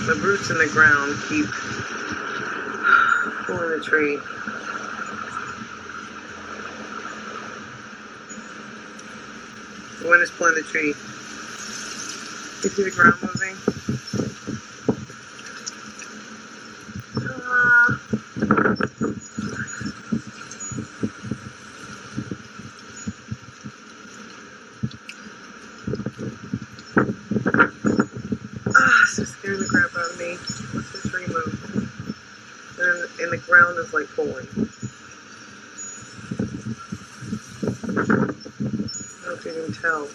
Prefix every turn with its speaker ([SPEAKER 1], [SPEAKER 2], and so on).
[SPEAKER 1] The roots in the ground keep pulling the tree. The wind is pulling the tree. You see the ground moving? It's just scaring the crap out of me. What's the tree move? And the ground is like pulling. I don't know if you can tell.